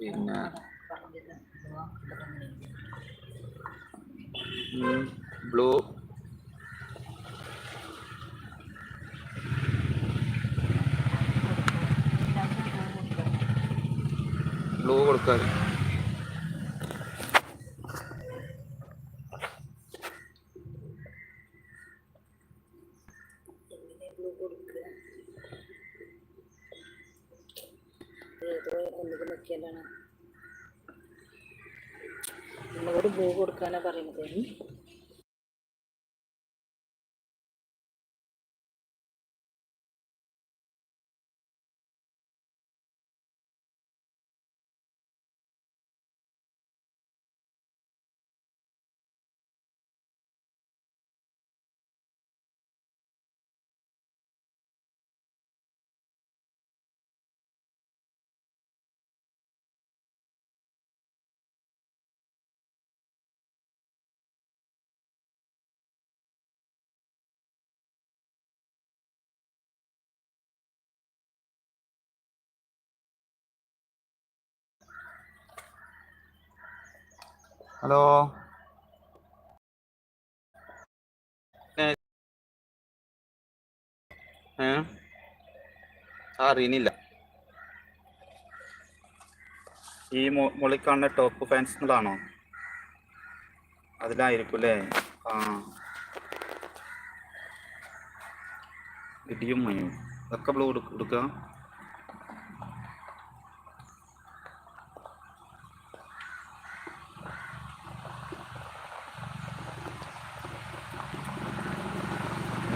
പിന്നെ ബ്ലൂ കൊടുക്കാൻ എന്നോട് ബ്ലൂ കൊടുക്കാനാ പറയുന്നത്. ഹലോ അറിയുന്നില്ല. ഈ മുകളിൽ ടോപ്പ് ഫാൻസുകളാണോ? അതിലായിരിക്കും അല്ലേ? ആ, ഇടിയും മയും ഇതൊക്കെ ബ്ലൂ എടുക്കുക.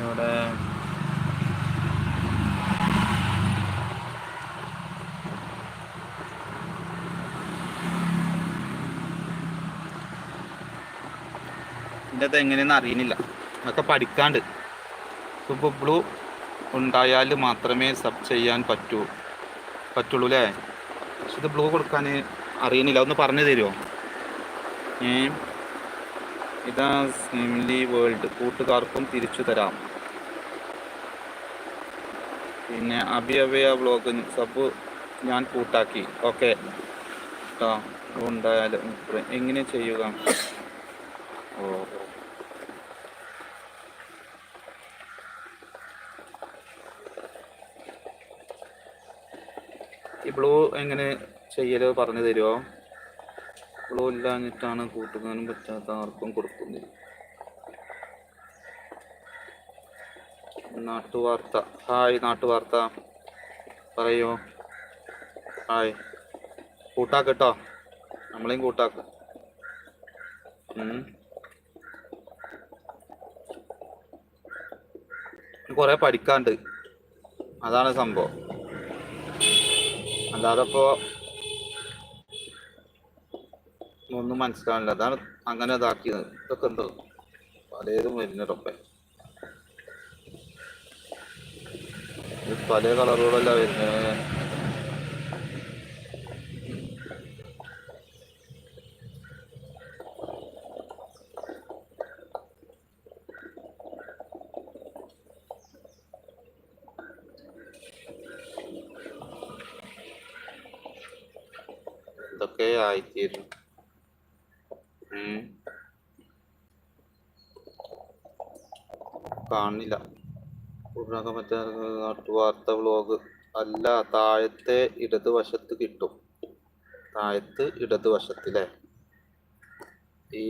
ഇവിടെ ഇതിൻ്റെ എങ്ങനെയെന്ന് അറിയുന്നില്ല. അതൊക്കെ പഠിക്കാണ്ട്. ഇപ്പോൾ ബ്ലൂ ഉണ്ടായാൽ മാത്രമേ സബ് ചെയ്യാൻ പറ്റുള്ളൂ അല്ലേ? പക്ഷെ ഇത് ബ്ലൂ കൊടുക്കാൻ അറിയുന്നില്ല. ഒന്ന് പറഞ്ഞു തരുമോ? ഇതാ സിംലി വേൾഡ് കൂട്ടുകാർക്കും തിരിച്ചു തരാം. പിന്നെ അഭിയവയ വ്ളോഗ് സബ് ഞാൻ കൂട്ടാക്കി. ഓക്കെ കേട്ടോ. ഉണ്ടായാലും എങ്ങനെ ചെയ്യുക? ഓ, ഈ ബ്ലൂ എങ്ങനെ ചെയ്യലോ പറഞ്ഞു തരുമോ? ബ്ലൂ ഇല്ലാഞ്ഞിട്ടാണ് കൂട്ടുകാനും പറ്റാത്ത ആർക്കും കൊടുക്കുന്നില്ല. നാട്ടുവാർത്ത. ഹായ് നാട്ടുവാർത്ത, പറയോ. ഹായ്, കൂട്ടാക്കട്ടോ, നമ്മളെയും കൂട്ടാക്കും. കുറെ പഠിക്കാണ്ട്, അതാണ് സംഭവം. അല്ലാതെ ഇപ്പോൾ ഒന്നും മനസ്സിലാവില്ല. അതാണ് അങ്ങനെ ഇതാക്കിയത്. ഇതൊക്കെ എന്തോ പലതും വരുന്നതൊക്കെ പല കളറുകളല്ല വരുന്നത്. ഇതൊക്കെ ആയിത്തീരും. കാണില്ല. മറ്റേ നാട്ടുവാർത്ത വ്ളോഗ് അല്ല, താഴത്തെ ഇടതുവശത്ത് കിട്ടും. താഴത്ത് ഇടതുവശത്തില്ലേ, ഈ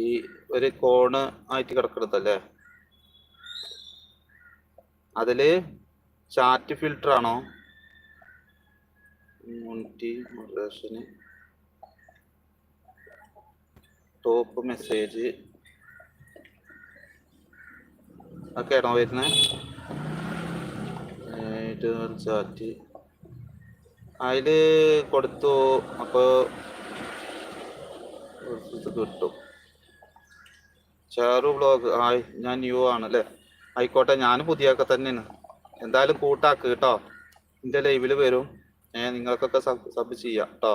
ഒരു കോണ് ആയിട്ട് കിടക്കുന്നതല്ലേ, അതില് ചാറ്റ് ഫിൽറ്റർ ആണോ? മോഡറേഷന്, ടോപ്പ് മെസ്സേജ് ഒക്കെയാണോ വരുന്നത്? ചാറ്റ് അതില് കൊടുത്തു. അപ്പോൾ കിട്ടും. Share vlog. ഹായ്, ഞാൻ ന്യൂ ആണല്ലേ. ആയിക്കോട്ടെ, ഞാൻ പുതിയൊക്കെ തന്നെയാണ്. എന്തായാലും കൂട്ടാക്ക് കേട്ടോ. എൻ്റെ ലൈവിൽ വരും. നിങ്ങൾക്കൊക്കെ സബ് ചെയ്യാം കേട്ടോ.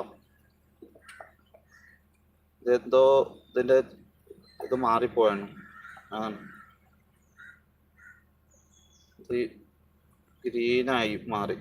ഇതെന്തോ ഇതിൻ്റെ ഇത് മാറിപ്പോയാണ്. ഇത് ഗ്രീനായി മാറി.